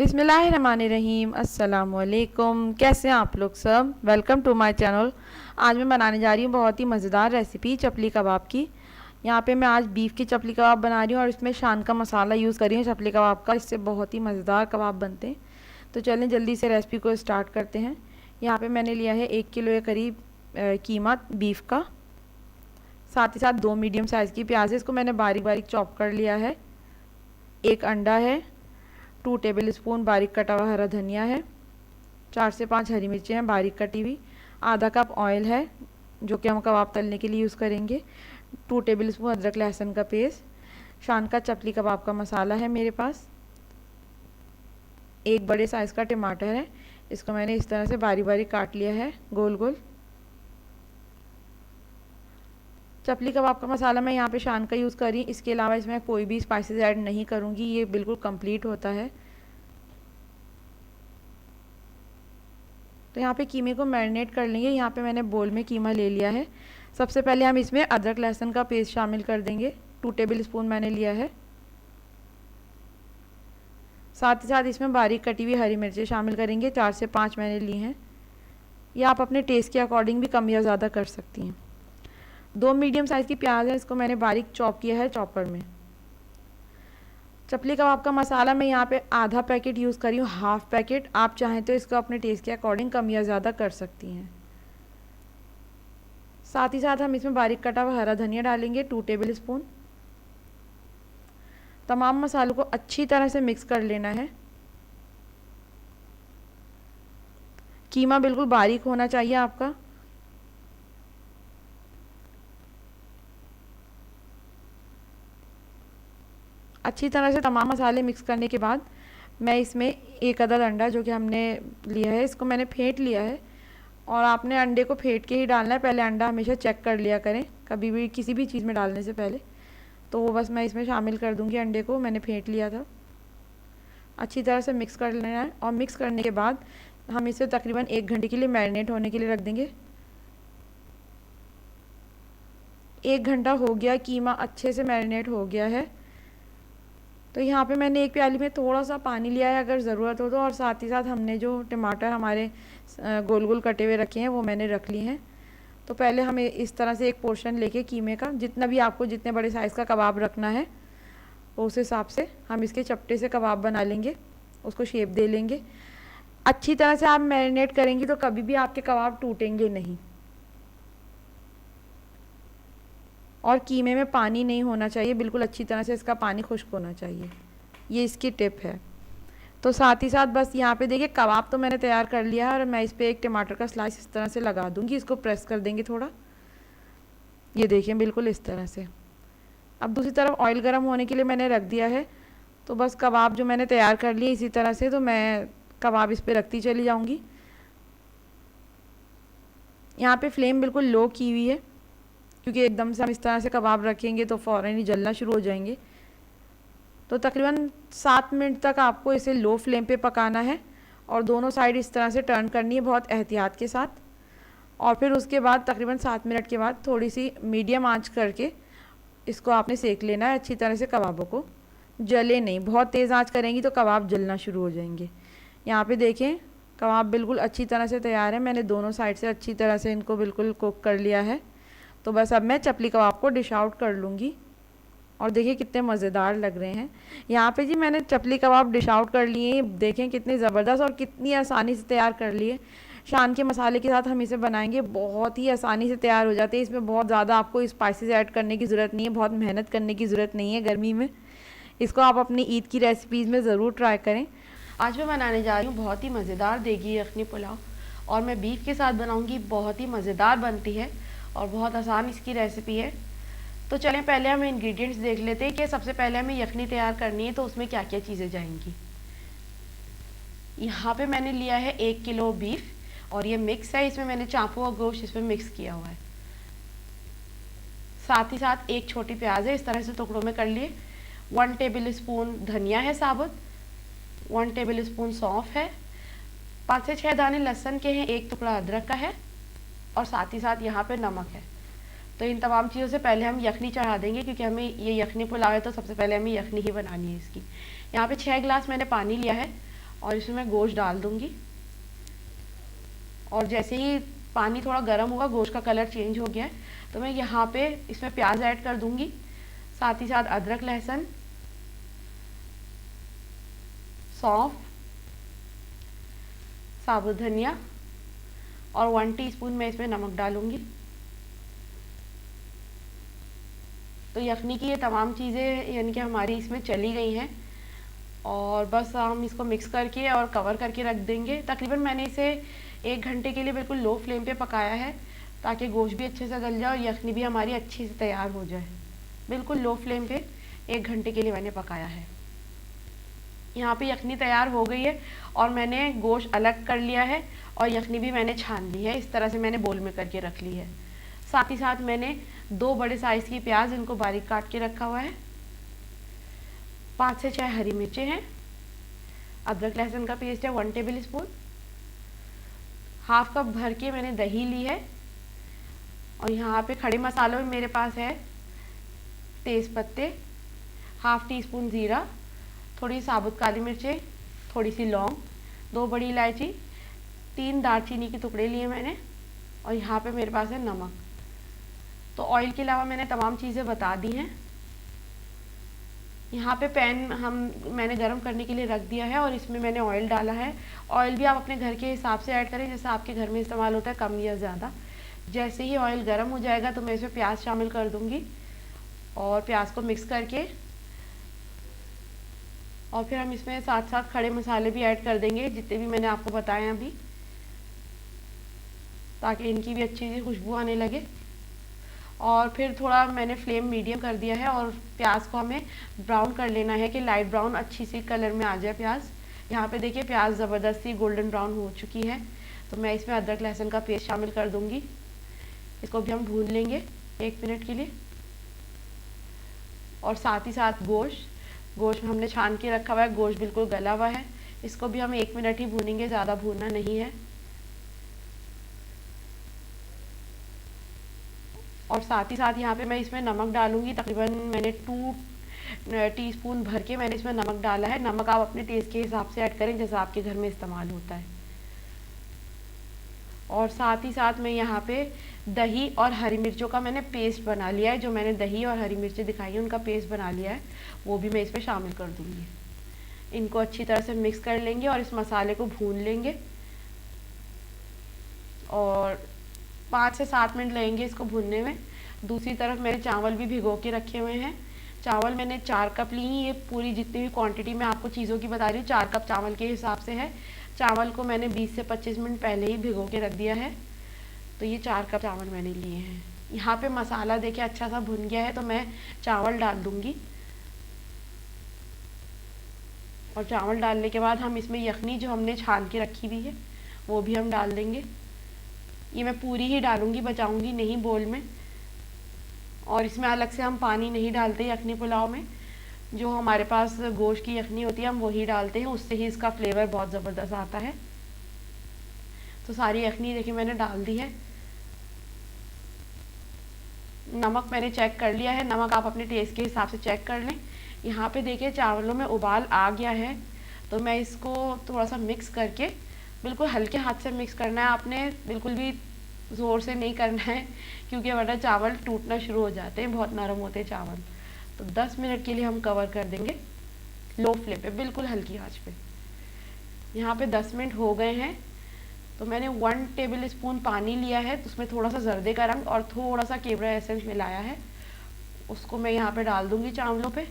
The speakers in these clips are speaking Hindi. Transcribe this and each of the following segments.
बिस्मिल्लाहिर्रहमानिर्रहीम। अस्सलामुअलैकुम। कैसे हैं आप लोग सब? Welcome to my channel. आज मैं बनाने जा रही हूँ बहुत ही मज़ेदार रेसिपी चपली कबाब की। यहाँ पे मैं आज बीफ की चपली कबाब बना रही हूँ और इसमें शान का मसाला यूज़ कर रही हूँ चपली कबाब का। इससे बहुत ही मज़ेदार कबाब बनते हैं। तो चलें जल्दी से रेसिपी को स्टार्ट करते हैं। यहाँ पर मैंने लिया है 1 किलो के करीब कीमा बीफ का। साथ ही साथ 2 मीडियम साइज़ की प्याज है, इसको मैंने बारीक बारीक चॉप कर लिया है। 1 अंडा है, 2 टेबल स्पून बारीक कटा हुआ हरा धनिया है, 4 से 5 हरी मिर्चें हैं बारीक कटी हुई, आधा कप ऑयल है जो कि हम कबाब तलने के लिए यूज़ करेंगे, 2 टेबल स्पून अदरक लहसुन का पेस्ट, शान का चपली कबाब का मसाला है मेरे पास, 1 बड़े साइज़ का टमाटर है, इसको मैंने इस तरह से बारीक बारीक काट लिया है गोल गोल। चपली कबाब का मसाला मैं यहाँ पे शान का यूज़ कर रही हूँ, इसके अलावा इसमें कोई भी स्पाइसेस ऐड नहीं करूँगी, ये बिल्कुल कंप्लीट होता है। तो यहाँ पे कीमे को मैरिनेट कर लेंगे। यहाँ पे मैंने बोल में कीमा ले लिया है। सबसे पहले हम इसमें अदरक लहसुन का पेस्ट शामिल कर देंगे, 2 टेबल स्पून मैंने लिया है। साथ ही साथ इसमें बारीक कटी हुई हरी मिर्चें शामिल करेंगे, 4 से 5 मैंने ली हैं। या आप अपने टेस्ट के अकॉर्डिंग भी कम या ज़्यादा कर सकती हैं। 2 मीडियम साइज़ की प्याज है, इसको मैंने बारीक चॉप किया है चॉपर में। चपली कबाब का मसाला मैं यहाँ पे आधा पैकेट यूज़ करी हूँ, हाफ पैकेट। आप चाहें तो इसको अपने टेस्ट के अकॉर्डिंग कम या ज़्यादा कर सकती हैं। साथ ही साथ हम इसमें बारीक कटा हुआ हरा धनिया डालेंगे, 2 टेबल स्पून। तमाम मसालों को अच्छी तरह से मिक्स कर लेना है। कीमा बिल्कुल बारीक होना चाहिए आपका। अच्छी तरह से तमाम मसाले मिक्स करने के बाद मैं इसमें 1 अदद अंडा जो कि हमने लिया है, इसको मैंने फेंट लिया है। और आपने अंडे को फेंट के ही डालना है, पहले अंडा हमेशा चेक कर लिया करें कभी भी किसी भी चीज़ में डालने से पहले। तो वो बस मैं इसमें शामिल कर दूंगी, अंडे को मैंने फेंट लिया था। अच्छी तरह से मिक्स कर लेना है और मिक्स करने के बाद हम इसे तकरीबन 1 घंटे के लिए मैरिनेट होने के लिए रख देंगे। 1 घंटा हो गया, कीमा अच्छे से मैरिनेट हो गया है। तो यहाँ पे मैंने 1 प्याली में थोड़ा सा पानी लिया है अगर ज़रूरत हो तो, और साथ ही साथ हमने जो टमाटर हमारे गोल गोल कटे हुए रखे हैं वो मैंने रख लिए हैं। तो पहले हमें इस तरह से एक पोर्शन लेके कीमे का, जितना भी आपको जितने बड़े साइज़ का कबाब रखना है उस हिसाब से हम इसके चपटे से कबाब बना लेंगे, उसको शेप दे लेंगे। अच्छी तरह से आप मैरिनेट करेंगी तो कभी भी आपके कबाब टूटेंगे नहीं। और कीमे में पानी नहीं होना चाहिए, बिल्कुल अच्छी तरह से इसका पानी खुश्क होना चाहिए, ये इसकी टिप है। तो साथ ही साथ बस यहाँ पे देखिए कबाब तो मैंने तैयार कर लिया है और मैं इस पर 1 टमाटर का स्लाइस इस तरह से लगा दूंगी, इसको प्रेस कर देंगे थोड़ा, ये देखिए बिल्कुल इस तरह से। अब दूसरी तरफ ऑयल गर्म होने के लिए मैंने रख दिया है। तो बस कबाब जो मैंने तैयार कर लिए इसी तरह से, तो मैं कबाब इस पर रखती चली जाऊँगी। यहाँ पर फ्लेम बिल्कुल लो की हुई है क्योंकि एकदम से हम इस तरह से कबाब रखेंगे तो फ़ौरन ही जलना शुरू हो जाएंगे। तो तकरीबन 7 मिनट तक आपको इसे लो फ्लेम पे पकाना है और दोनों साइड इस तरह से टर्न करनी है बहुत एहतियात के साथ। और फिर उसके बाद तकरीबन 7 मिनट के बाद थोड़ी सी मीडियम आंच करके इसको आपने सेक लेना है अच्छी तरह से, कबाबों को जले नहीं, बहुत तेज़ आंच करेंगी तो कबाब जलना शुरू हो जाएंगे। यहाँ पे देखें कबाब बिल्कुल अच्छी तरह से तैयार है, मैंने दोनों साइड से अच्छी तरह से इनको बिल्कुल कुक कर लिया है। तो बस अब मैं चपली कबाब को डिश आउट कर लूँगी और देखिए कितने मज़ेदार लग रहे हैं। यहाँ पे जी मैंने चपली कबाब डिश आउट कर लिए, देखें कितनी ज़बरदस्त और कितनी आसानी से तैयार कर लिए। शान के मसाले के साथ हम इसे बनाएंगे, बहुत ही आसानी से तैयार हो जाते हैं। इसमें बहुत ज़्यादा आपको स्पाइसेस ऐड करने की ज़रूरत नहीं है, बहुत मेहनत करने की ज़रूरत नहीं है गर्मी में। इसको आप अपनी ईद की रेसिपीज़ में ज़रूर ट्राई करें। आज मैं बनाने जा रही हूँ बहुत ही मज़ेदार देगी यखनी पुलाव, और मैं बीफ के साथ बनाऊँगी, बहुत ही मज़ेदार बनती है और बहुत आसान इसकी रेसिपी है। तो चलें पहले हम इंग्रेडिएंट्स देख लेते हैं कि सबसे पहले हमें यखनी तैयार करनी है तो उसमें क्या क्या चीज़ें जाएंगी। यहाँ पे मैंने लिया है 1 किलो बीफ और ये मिक्स है, इसमें मैंने चाकू और गोश्त इसमें मिक्स किया हुआ है। साथ ही साथ 1 छोटी प्याज है, इस तरह से टुकड़ों में कर लिए। 1 टेबल स्पून धनिया है साबुत, 1 टेबल स्पून सौंफ है, 5 से 6 दाने लहसुन के हैं, 1 टुकड़ा अदरक का है और साथ ही साथ यहाँ पे नमक है। तो इन तमाम चीज़ों से पहले हम यखनी चढ़ा देंगे क्योंकि हमें ये यखनी पुलाव है तो सबसे पहले हमें यखनी ही बनानी है इसकी। यहाँ पे 6 गिलास मैंने पानी लिया है और इसमें मैं गोश्त डाल दूंगी। और जैसे ही पानी थोड़ा गर्म होगा, गोश्त का कलर चेंज हो गया है, तो मैं यहाँ पे इसमें प्याज ऐड कर दूंगी, साथ ही साथ अदरक, लहसुन, सौंफ, साबुत धनिया और 1 टीस्पून मैं इसमें नमक डालूंगी। तो यखनी की ये तमाम चीज़ें यानी कि हमारी इसमें चली गई हैं और बस हम इसको मिक्स करके और कवर करके रख देंगे। तकरीबन मैंने इसे 1 घंटे के लिए बिल्कुल लो फ्लेम पे पकाया है ताकि गोश्त भी अच्छे से गल जाए और यखनी भी हमारी अच्छी से तैयार हो जाए। बिल्कुल लो फ्लेम पे 1 घंटे के लिए मैंने पकाया है। यहाँ पे यखनी तैयार हो गई है और मैंने गोश्त अलग कर लिया है और यखनी भी मैंने छान ली है। इस तरह से मैंने बोल में करके रख ली है। साथ ही साथ मैंने 2 बड़े साइज़ की प्याज, इनको बारीक काट के रखा हुआ है। 5 से 6 हरी मिर्चें हैं। अदरक लहसुन का पेस्ट है 1 टेबल स्पून। हाफ कप भर के मैंने दही ली है। और यहाँ पे खड़े मसालों में मेरे पास है तेज़ पत्ते, हाफ टी स्पून ज़ीरा, थोड़ी साबुत काली मिर्चें, थोड़ी सी लौंग, 2 बड़ी इलायची, 3 दालचीनी के टुकड़े लिए मैंने और यहाँ पे मेरे पास है नमक। तो ऑयल के अलावा मैंने तमाम चीज़ें बता दी हैं। यहाँ पे पैन मैंने गरम करने के लिए रख दिया है और इसमें मैंने ऑयल डाला है। ऑयल भी आप अपने घर के हिसाब से ऐड करें, जैसे आपके घर में इस्तेमाल होता है, कम या ज़्यादा। जैसे ही ऑयल गर्म हो जाएगा तो मैं इसमें प्याज शामिल कर दूँगी और प्याज को मिक्स करके और फिर हम इसमें साथ साथ खड़े मसाले भी ऐड कर देंगे, जितने भी मैंने आपको बताए अभी, ताकि इनकी भी अच्छी सी खुशबू आने लगे। और फिर थोड़ा मैंने फ्लेम मीडियम कर दिया है और प्याज को हमें ब्राउन कर लेना है कि लाइट ब्राउन अच्छी सी कलर में आ जाए प्याज। यहाँ पे देखिए प्याज ज़बरदस्ती गोल्डन ब्राउन हो चुकी है। तो मैं इसमें अदरक लहसुन का पेस्ट शामिल कर दूँगी। इसको भी हम भून लेंगे 1 मिनट के लिए। और साथ ही साथ गोश्त हमने छान के रखा हुआ है, गोश्त बिल्कुल गला हुआ है। इसको भी हम 1 मिनट ही भूनेंगे, ज़्यादा भूनना नहीं है। और साथ ही साथ यहाँ पे मैं इसमें नमक डालूंगी। तकरीबन मैंने 2 टीस्पून भर के मैंने इसमें नमक डाला है। नमक आप अपने टेस्ट के हिसाब से ऐड करें, जैसा आपके घर में इस्तेमाल होता है। और साथ ही साथ मैं यहाँ पे दही और हरी मिर्चों का मैंने पेस्ट बना लिया है। जो मैंने दही और हरी मिर्चें दिखाई है उनका पेस्ट बना लिया है, वो भी मैं इसमें शामिल कर दूँगी। इनको अच्छी तरह से मिक्स कर लेंगे और इस मसाले को भून लेंगे और 5 से 7 मिनट लगेंगे इसको भूनने में। दूसरी तरफ मैंने चावल भी भिगो के रखे हुए हैं। चावल मैंने 4 कप ली हैं। ये पूरी जितनी भी क्वांटिटी मैं आपको चीज़ों की बता रही हूँ 4 कप चावल के हिसाब से है। चावल को मैंने 20 से 25 मिनट पहले ही भिगो के रख दिया है। तो ये 4 कप चावल मैंने लिए हैं। यहाँ पे मसाला देखिए अच्छा सा भुन गया है, तो मैं चावल डाल दूँगी। और चावल डालने के बाद हम इसमें यखनी जो हमने छान के रखी हुई है वो भी हम डाल देंगे। ये मैं पूरी ही डालूँगी, बचाऊँगी नहीं बोल में। और इसमें अलग से हम पानी नहीं डालते यखनी पुलाव में। जो हमारे पास गोश्त की यखनी होती है हम वही डालते हैं, उससे ही इसका फ्लेवर बहुत ज़बरदस्त आता है। तो सारी यखनी देखिए मैंने डाल दी है। नमक मैंने चेक कर लिया है, नमक आप अपने टेस्ट के हिसाब से चेक कर लें। यहाँ पे देखिए चावलों में उबाल आ गया है, तो मैं इसको थोड़ा सा मिक्स करके, बिल्कुल हल्के हाथ से मिक्स करना है आपने, बिल्कुल भी ज़ोर से नहीं करना है, क्योंकि वरना चावल टूटना शुरू हो जाते हैं, बहुत नरम होते हैं चावल। तो 10 मिनट के लिए हम कवर कर देंगे लो फ्लेम पे, बिल्कुल हल्की आंच पे। यहाँ पे 10 मिनट हो गए हैं। तो मैंने 1 टेबल स्पून पानी लिया है, तो उसमें थोड़ा सा जर्दे का रंग और थोड़ा सा केवड़ा एसेंस मिलाया है, उसको मैं यहाँ पे डाल दूँगी चावलों पे।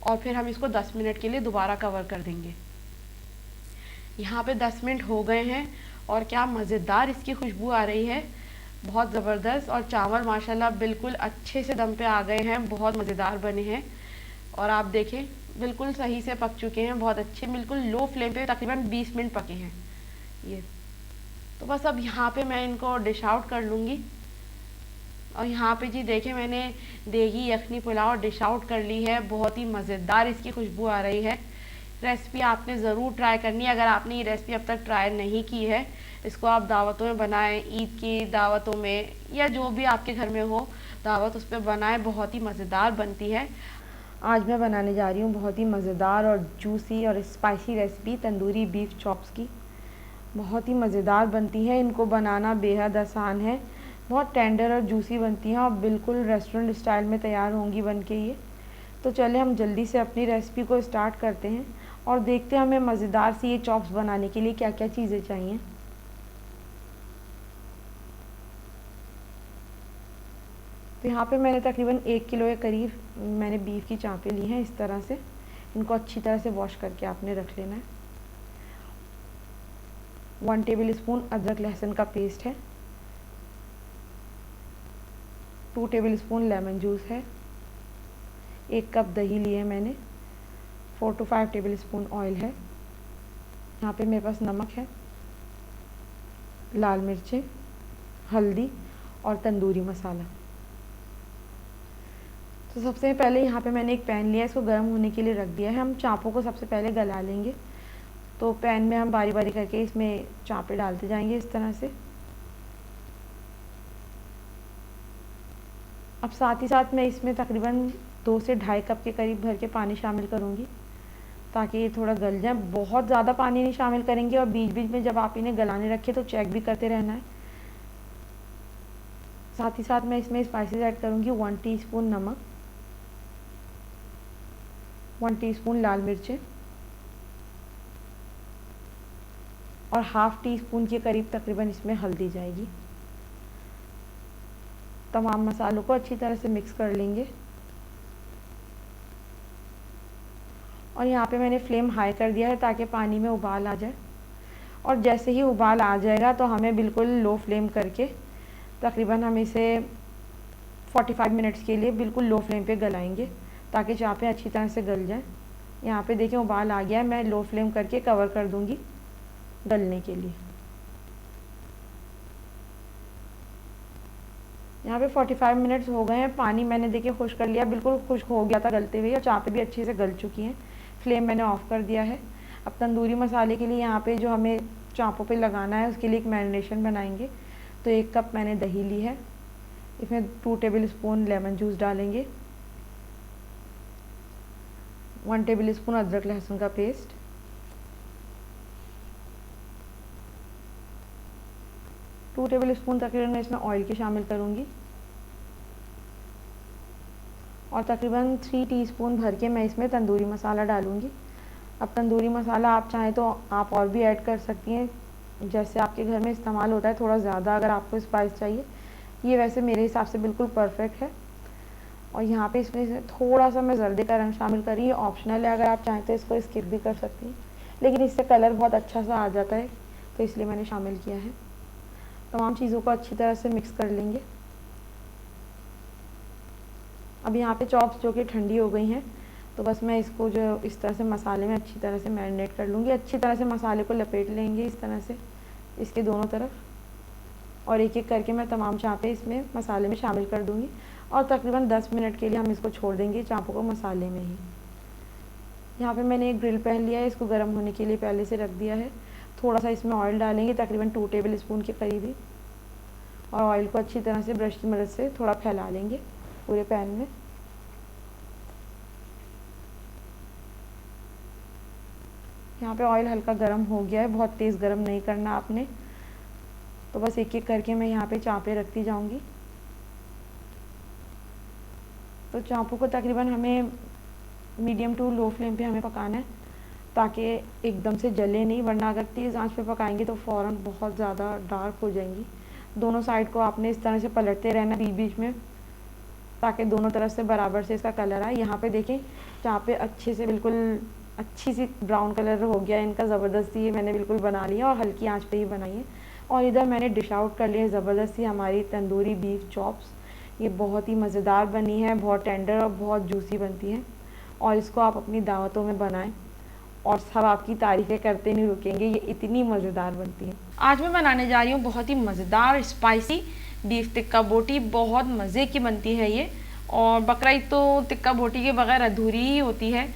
और फिर हम इसको 10 मिनट के लिए दोबारा कवर कर देंगे। यहाँ पे 10 मिनट हो गए हैं और क्या मज़ेदार इसकी खुशबू आ रही है, बहुत ज़बरदस्त। और चावल माशाल्लाह बिल्कुल अच्छे से दम पे आ गए हैं, बहुत मज़ेदार बने हैं। और आप देखें बिल्कुल सही से पक चुके हैं, बहुत अच्छे, बिल्कुल लो फ्लेम पे तकरीबन 20 मिनट पके हैं ये। तो बस अब यहाँ पे मैं इनको डिश आउट कर लूँगी। और यहाँ पे जी देखें मैंने देगी यखनी पुलाव डिश आउट कर ली है, बहुत ही मज़ेदार इसकी खुशबू आ रही है। रेसिपी आपने ज़रूर ट्राई करनी है। अगर आपने ये रेसिपी अब तक ट्राई नहीं की है, इसको आप दावतों में बनाएं, ईद की दावतों में या जो भी आपके घर में हो दावत, उस पर बनाएं, बहुत ही मज़ेदार बनती है। आज मैं बनाने जा रही हूँ बहुत ही मज़ेदार और जूसी और spicy recipe tandoori beef chops की। बहुत ही मज़ेदार बनती है, इनको बनाना बेहद आसान है। बहुत टेंडर और जूसी बनती हैं और बिल्कुल रेस्टोरेंट स्टाइल में तैयार होंगी बन के ये। तो चलिए हम जल्दी से अपनी रेसिपी को स्टार्ट करते हैं और देखते हैं हमें मज़ेदार सी ये चॉप्स बनाने के लिए क्या क्या चीज़ें चाहिए। तो यहाँ पे मैंने तकरीबन 1 किलो के करीब मैंने बीफ की चाँपें ली हैं। इस तरह से इनको अच्छी तरह से वॉश करके आपने रख लेना है। 1 टेबल स्पून अदरक लहसुन का पेस्ट है, 2 टेबल स्पून लेमन जूस है, 1 कप दही लिए मैंने, 4 to 5 टेबल स्पून ऑयल है। यहाँ पे मेरे पास नमक है, लाल मिर्चें, हल्दी और तंदूरी मसाला। तो सबसे पहले यहाँ पे मैंने एक पैन लिया, इसको गर्म होने के लिए रख दिया है। हम चाँपों को सबसे पहले गला लेंगे। तो पैन में हम बारी बारी करके इसमें चाँपें डालते जाएंगे इस तरह से। अब साथ ही साथ मैं इसमें तकरीबन 2 से 2.5 कप के करीब भर के पानी शामिल करूँगी ताकि ये थोड़ा गल जाए। बहुत ज़्यादा पानी नहीं शामिल करेंगे और बीच बीच में जब आप इन्हें गलाने रखें तो चेक भी करते रहना है। साथ ही साथ मैं इसमें स्पाइसेस ऐड करूँगी। 1 टीस्पून नमक, 1 टीस्पून लाल मिर्चें और ½ टीस्पून के करीब तकरीबन इसमें हल्दी जाएगी। तमाम मसालों को अच्छी तरह से मिक्स कर लेंगे और यहाँ पे मैंने फ्लेम हाई कर दिया है ताकि पानी में उबाल आ जाए। और जैसे ही उबाल आ जाएगा तो हमें बिल्कुल लो फ्लेम करके तकरीबन हम इसे 45 मिनट्स के लिए बिल्कुल लो फ्लेम पे गलाएंगे ताकि चाँपें अच्छी तरह से गल जाएं। यहाँ पे देखिए उबाल आ गया है, मैं लो फ्लेम करके कवर कर दूँगी गलने के लिए। यहाँ पे 45 मिनट्स हो गए हैं। पानी मैंने देखिए खुश्क कर लिया, बिल्कुल खुश्क हो गया था गलते हुए और चाँपें भी अच्छे से गल चुकी हैं। फ्लेम मैंने ऑफ़ कर दिया है। अब तंदूरी मसाले के लिए यहाँ पे जो हमें चाँपों पे लगाना है उसके लिए एक मैरिनेशन बनाएंगे। तो 1 कप मैंने दही ली है, इसमें 2 टेबल स्पून लेमन जूस डालेंगे, 1 टेबल स्पून अदरक लहसुन का पेस्ट, 2 टेबल स्पून तकरीबन मैं इसमें ऑयल के शामिल करूँगी और तकरीबन 3 टीस्पून भर के मैं इसमें तंदूरी मसाला डालूँगी। अब तंदूरी मसाला आप चाहें तो आप और भी ऐड कर सकती हैं, जैसे आपके घर में इस्तेमाल होता है थोड़ा ज़्यादा अगर आपको स्पाइस चाहिए। ये वैसे मेरे हिसाब से बिल्कुल परफेक्ट है। और यहाँ पे इसमें से थोड़ा सा मैं जर्दे का रंग शामिल कर रही हूँ, ऑप्शनल है, अगर आप चाहें तो इसको स्किप भी कर सकती हैं, लेकिन इससे कलर बहुत अच्छा सा आ जाता है तो इसलिए मैंने शामिल किया है। तमाम चीज़ों को अच्छी तरह से मिक्स कर लेंगे। अब यहाँ पे चॉप्स जो कि ठंडी हो गई हैं तो बस मैं इसको जो इस तरह से मसाले में अच्छी तरह से मैरिनेट कर लूँगी। अच्छी तरह से मसाले को लपेट लेंगे इस तरह से इसके दोनों तरफ और एक एक करके मैं तमाम चाँपें इसमें मसाले में शामिल कर दूँगी और तकरीबन 10 मिनट के लिए हम इसको छोड़ देंगे चाँपों को मसाले में ही। यहाँ पे मैंने एक ग्रिल पैन लिया है, इसको गर्म होने के लिए पहले से रख दिया है। थोड़ा सा इसमें ऑयल डालेंगे तकरीबन 2 टेबल स्पून के करीब ही और ऑयल को अच्छी तरह से ब्रश की मदद से थोड़ा फैला लेंगे पूरे पैन में। यहाँ पे ऑयल हल्का गर्म हो गया है, बहुत तेज़ गर्म नहीं करना आपने। तो बस एक एक करके मैं यहाँ पे चाँपें रखती जाऊँगी। तो चाँपों को तकरीबन हमें मीडियम टू लो फ्लेम पे हमें पकाना है ताकि एकदम से जले नहीं, वरना अगर तेज़ आंच पे पकाएंगे तो फ़ौरन बहुत ज़्यादा डार्क हो जाएंगी। दोनों साइड को आपने इस तरह से पलटते रहना बीच बीच में ताकि दोनों तरफ से बराबर से इसका कलर आए। यहाँ पे देखें चाँपें अच्छे से बिल्कुल अच्छी सी ब्राउन कलर हो गया इनका, ज़बरदस्ती ये मैंने बिल्कुल बना लिया और हल्की आंच पे ही बनाई है। और इधर मैंने डिश आउट कर लिया ज़बरदस्ती हमारी तंदूरी बीफ चॉप्स। ये बहुत ही मज़ेदार बनी है, बहुत टेंडर और बहुत जूसी बनती है और इसको आप अपनी दावतों में बनाएं और सब आपकी तारीफ़ें करते नहीं रुकेंगे, ये इतनी मज़ेदार बनती है। आज मैं बनाने जा रही हूँ बहुत ही मज़ेदार स्पाइसी बीफ टिक्का बोटी। बहुत मज़े की बनती है ये और बकरा ईद तो टिक्का बोटी के बगैर अधूरी ही होती है,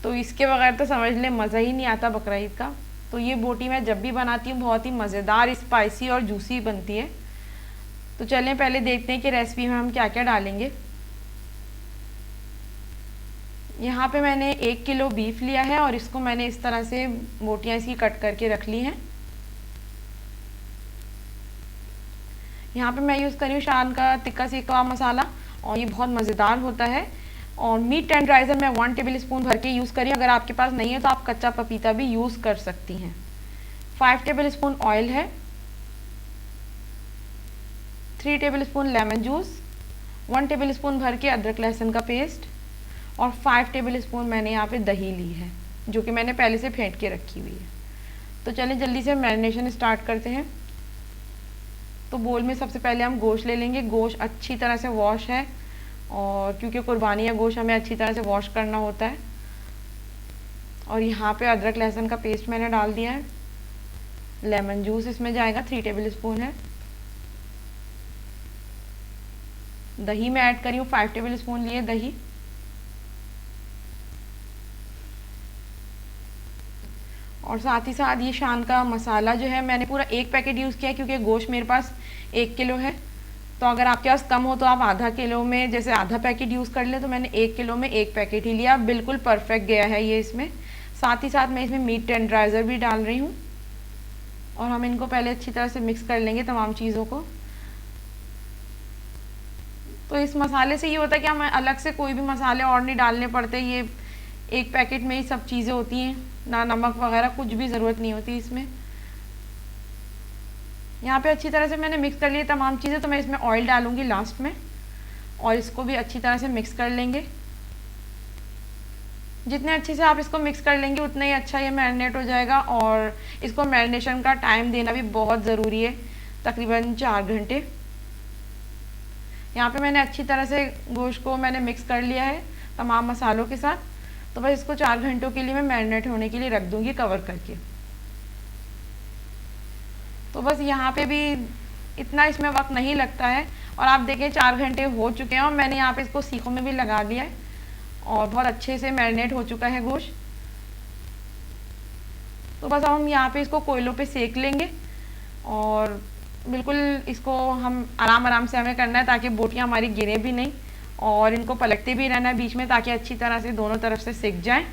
तो इसके बगैर तो समझ लें मज़ा ही नहीं आता बकरा ईद का। तो ये बोटी मैं जब भी बनाती हूँ बहुत ही मज़ेदार स्पाइसी और जूसी बनती है। तो चलें पहले देखते हैं कि रेसिपी में हम क्या क्या डालेंगे। यहाँ पे मैंने 1 किलो बीफ लिया है और इसको मैंने इस तरह से बोटियाँ इसकी कट करके रख ली हैं। यहाँ पे मैं यूज़ कर रही हूँ शान का तिक्का सीख कबाब मसाला और ये बहुत मज़ेदार होता है। और मीट टेंडराइज़र मैं 1 टेबल स्पून भर के यूज़ कर रही हूँ। अगर आपके पास नहीं है तो आप कच्चा पपीता भी यूज़ कर सकती हैं। 5 टेबल स्पून ऑयल है, 3 table spoon lemon juice, 1 table spoon भर के अदरक लहसुन का पेस्ट और 5 टेबल स्पून मैंने यहाँ पे दही ली है जो कि मैंने पहले से फेंट के रखी हुई है। तो चलिए जल्दी से मैरिनेशन स्टार्ट करते हैं। तो बोल में सबसे पहले हम गोश्त ले लेंगे। गोश्त अच्छी तरह से वॉश है और क्योंकि कुर्बानी या गोश्त हमें अच्छी तरह से वॉश करना होता है। और यहाँ पे अदरक लहसुन का पेस्ट मैंने डाल दिया है। लेमन जूस इसमें जाएगा, 3 टेबल स्पून है। दही मैं ऐड करी हूँ, 5 टेबल स्पून लिए दही। और साथ ही साथ ये शान का मसाला जो है मैंने पूरा 1 पैकेट यूज़ किया है क्योंकि गोश्त मेरे पास 1 किलो है। तो अगर आपके पास कम हो तो आप आधा किलो में जैसे आधा पैकेट यूज़ कर ले, तो मैंने 1 किलो में 1 पैकेट ही लिया। बिल्कुल परफेक्ट गया है ये इसमें। साथ ही साथ मैं इसमें मीट टेंडराइज़र भी डाल रही हूँ और हम इनको पहले अच्छी तरह से मिक्स कर लेंगे तमाम चीज़ों को। तो इस मसाले से ये होता है कि हमें अलग से कोई भी मसाले और नहीं डालने पड़ते। ये 1 पैकेट में ही सब चीज़ें होती हैं, ना नमक वगैरह कुछ भी ज़रूरत नहीं होती इसमें। यहाँ पे अच्छी तरह से मैंने मिक्स कर लिए तमाम चीज़ें। तो मैं इसमें ऑयल डालूंगी लास्ट में और इसको भी अच्छी तरह से मिक्स कर लेंगे। जितने अच्छे से आप इसको मिक्स कर लेंगे उतना ही अच्छा ये मैरिनेट हो जाएगा। और इसको मैरिनेशन का टाइम देना भी बहुत ज़रूरी है, तकरीबन 4 घंटे। यहाँ पे मैंने अच्छी तरह से गोश्त को मैंने मिक्स कर लिया है तमाम मसालों के साथ। तो बस इसको 4 घंटों के लिए मैं मैरिनेट होने के लिए रख दूंगी कवर करके। तो बस यहाँ पे भी इतना इसमें वक्त नहीं लगता है। और आप देखें 4 घंटे हो चुके हैं और मैंने यहाँ पे इसको सीखों में भी लगा दिया है और बहुत अच्छे से मैरिनेट हो चुका है गोश्त। तो बस हम यहाँ पे इसको कोयलों पे सेक लेंगे और बिल्कुल इसको हम आराम से हमें करना है ताकि बोटियाँ हमारी गिरे भी नहीं और इनको पलटते भी रहना है बीच में ताकि अच्छी तरह से दोनों तरफ से सिक जाएं।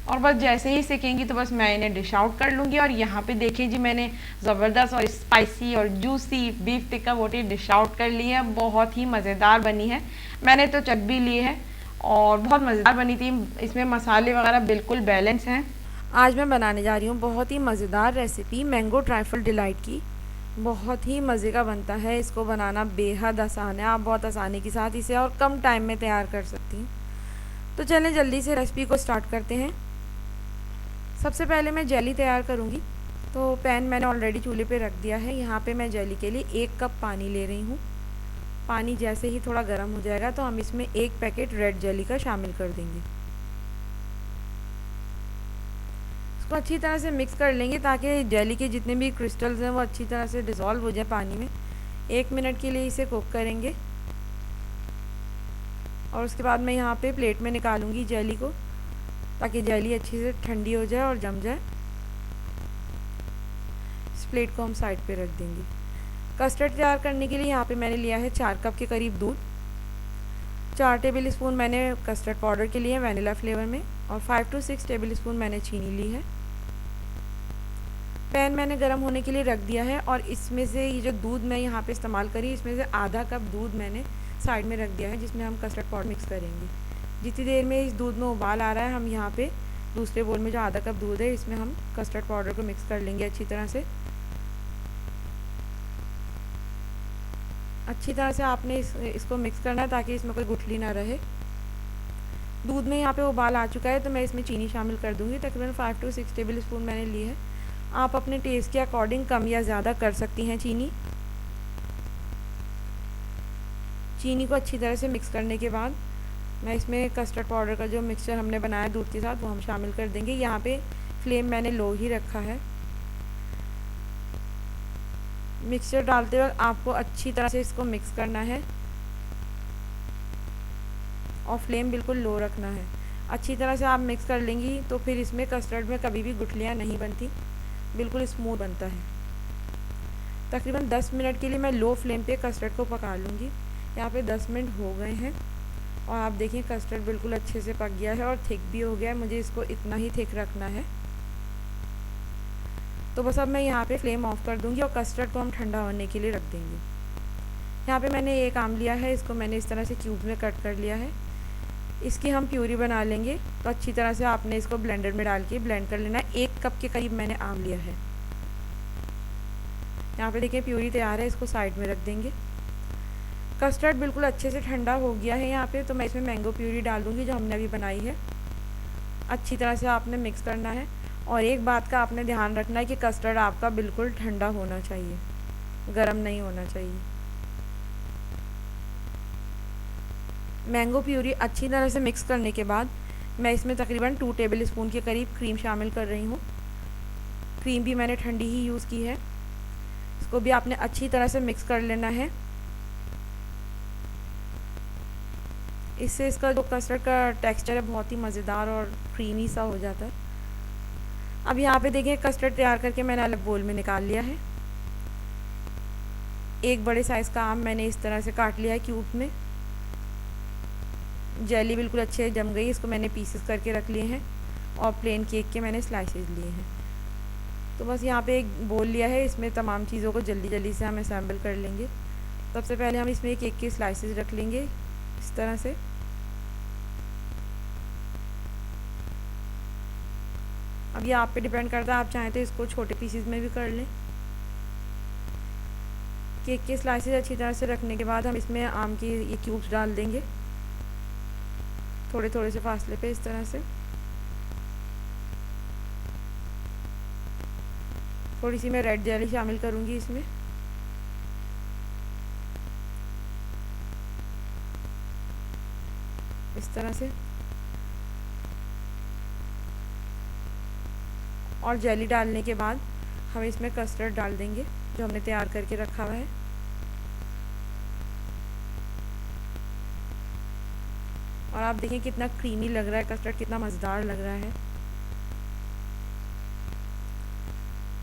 और बस जैसे ही सिकेंगी तो बस मैं इन्हें डिश आउट कर लूँगी। और यहाँ पे देखिए जी, मैंने ज़बरदस्त और स्पाइसी और जूसी बीफ टिक्का बोटी डिश आउट कर ली है। बहुत ही मज़ेदार बनी है। मैंने तो चख भी ली है और बहुत मज़ेदार बनी थी। इसमें मसाले वगैरह बिल्कुल बैलेंस हैं। आज मैं बनाने जा रही हूँ बहुत ही मज़ेदार रेसिपी मैंगो ट्राइफल डिलाइट की। बहुत ही मज़े का बनता है। इसको बनाना बेहद आसान है। आप बहुत आसानी के साथ इसे और कम टाइम में तैयार कर सकती हैं। तो चलें जल्दी से रेसिपी को स्टार्ट करते हैं। सबसे पहले मैं जेली तैयार करूँगी। तो पैन मैंने ऑलरेडी चूल्हे पे रख दिया है। यहाँ पे मैं जेली के लिए 1 कप पानी ले रही हूँ। पानी जैसे ही थोड़ा गर्म हो जाएगा तो हम इसमें 1 पैकेट रेड जेली का शामिल कर देंगे। इसको अच्छी तरह से मिक्स कर लेंगे ताकि जेली के जितने भी क्रिस्टल्स हैं वो अच्छी तरह से डिज़ोल्व हो जाए पानी में। 1 मिनट के लिए इसे कुक करेंगे और उसके बाद मैं यहाँ पे प्लेट में निकालूंगी जेली को ताकि जेली अच्छी से ठंडी हो जाए और जम जाए। इस प्लेट को हम साइड पे रख देंगे। कस्टर्ड तैयार करने के लिए यहाँ पे मैंने लिया है 4 कप के करीब दूध। 4 टेबल स्पून मैंने कस्टर्ड पाउडर के लिए वैनिला फ्लेवर में और 5 to 6 टेबल स्पून मैंने चीनी ली है। पैन मैंने गर्म होने के लिए रख दिया है और इसमें से ये जो दूध मैं यहाँ पे इस्तेमाल करी इसमें से आधा कप दूध मैंने साइड में रख दिया है जिसमें हम कस्टर्ड पाउडर मिक्स करेंगे। जितनी देर में इस दूध में उबाल आ रहा है हम यहाँ पे दूसरे बोल में जो आधा कप दूध है इसमें हम कस्टर्ड पाउडर को मिक्स कर लेंगे अच्छी तरह से। अच्छी तरह से आपने इसको मिक्स करना है ताकि इसमें कोई गुठली ना रहे। दूध में यहाँ पे उबाल आ चुका है तो मैं इसमें चीनी शामिल कर दूँगी। तकरीबन 5 to 6 टेबल स्पून मैंने ली है। आप अपने टेस्ट के अकॉर्डिंग कम या ज़्यादा कर सकती हैं चीनी को अच्छी तरह से मिक्स करने के बाद मैं इसमें कस्टर्ड पाउडर का जो मिक्सचर हमने बनाया दूध के साथ वो हम शामिल कर देंगे। यहाँ पे फ्लेम मैंने लो ही रखा है। मिक्सचर डालते वक्त आपको अच्छी तरह से इसको मिक्स करना है और फ्लेम बिल्कुल लो रखना है। अच्छी तरह से आप मिक्स कर लेंगी तो फिर इसमें कस्टर्ड में कभी भी गुठलियाँ नहीं बनती, बिल्कुल स्मूथ बनता है। तकरीबन 10 मिनट के लिए मैं लो फ्लेम पे कस्टर्ड को पका लूँगी। यहाँ पे 10 मिनट हो गए हैं और आप देखिए कस्टर्ड बिल्कुल अच्छे से पक गया है और थिक भी हो गया है। मुझे इसको इतना ही थिक रखना है। तो बस अब मैं यहाँ पे फ्लेम ऑफ कर दूँगी और कस्टर्ड को हम ठंडा होने के लिए रख देंगे। यहाँ पे मैंने एक आम लिया है, इसको मैंने इस तरह से क्यूब में कट कर लिया है। इसकी हम प्यूरी बना लेंगे। तो अच्छी तरह से आपने इसको ब्लेंडर में डाल के ब्लेंड कर लेना है। 1 कप के करीब मैंने आम लिया है। यहाँ पे देखिए प्यूरी तैयार है, इसको साइड में रख देंगे। कस्टर्ड बिल्कुल अच्छे से ठंडा हो गया है यहाँ पे, तो मैं इसमें मैंगो प्यूरी डाल दूँगी जो हमने अभी बनाई है। अच्छी तरह से आपने मिक्स करना है और एक बात का आपने ध्यान रखना है कि कस्टर्ड आपका बिल्कुल ठंडा होना चाहिए, गर्म नहीं होना चाहिए। मैंगो प्यूरी अच्छी तरह से मिक्स करने के बाद मैं इसमें तकरीबन 2 टेबल स्पून के करीब क्रीम शामिल कर रही हूँ। क्रीम भी मैंने ठंडी ही यूज़ की है। इसको भी आपने अच्छी तरह से मिक्स कर लेना है। इससे इसका जो कस्टर्ड का टेक्सचर है बहुत ही मज़ेदार और क्रीमी सा हो जाता है। अब यहाँ पे देखिए कस्टर्ड तैयार करके मैंने अलग बोल में निकाल लिया है। एक बड़े साइज़ का आम मैंने इस तरह से काट लिया है क्यूब में। जेली बिल्कुल अच्छे से जम गई, इसको मैंने पीसेस करके रख लिए हैं और प्लेन केक के मैंने स्लाइसेस लिए हैं। तो बस यहाँ पे एक बोल लिया है, इसमें तमाम चीज़ों को जल्दी जल्दी से हम असेंबल कर लेंगे। सबसे पहले हम इसमें केक के स्लाइसेस रख लेंगे इस तरह से। अब ये आप पे डिपेंड करता है, आप चाहें तो इसको छोटे पीसेस में भी कर लें। केक के स्लाइसेस अच्छी तरह से रखने के बाद हम इसमें आम के ये क्यूब्स डाल देंगे थोड़े थोड़े से फासले पे इस तरह से। थोड़ी सी मैं रेड जेली शामिल करूँगी इसमें। इस तरह से। और जेली डालने के बाद हम इसमें कस्टर्ड डाल देंगे जो हमने तैयार करके रखा हुआ है। और आप देखिए कितना क्रीमी लग रहा है कस्टर्ड, कितना मज़ेदार लग रहा है।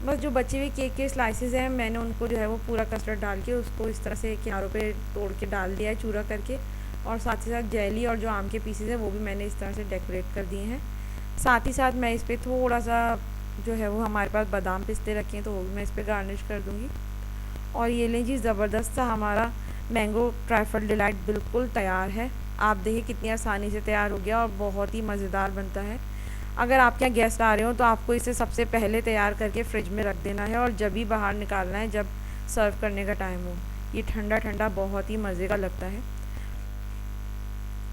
बस जो बचे हुए केक के स्लाइसेस हैं मैंने उनको जो है वो पूरा कस्टर्ड डाल के उसको इस तरह से किनारों पे तोड़ के डाल दिया है चूरा करके। और साथ ही साथ जेली और जो आम के पीसेस हैं वो भी मैंने इस तरह से डेकोरेट कर दिए हैं। साथ ही साथ मैं इस पर थोड़ा सा जो है वो हमारे पास बादाम पिस्ते रखे हैं तो वो भी मैं इस पर गार्निश कर दूँगी। और ये लें जी, ज़बरदस्त सा हमारा मैंगो ट्राइफल डिलाइट बिल्कुल तैयार है। आप देखिए कितनी आसानी से तैयार हो गया और बहुत ही मज़ेदार बनता है। अगर आपके यहाँ गेस्ट आ रहे हो तो आपको इसे सबसे पहले तैयार करके फ्रिज में रख देना है और जब भी बाहर निकालना है जब सर्व करने का टाइम हो। ये ठंडा ठंडा बहुत ही मज़े का लगता है।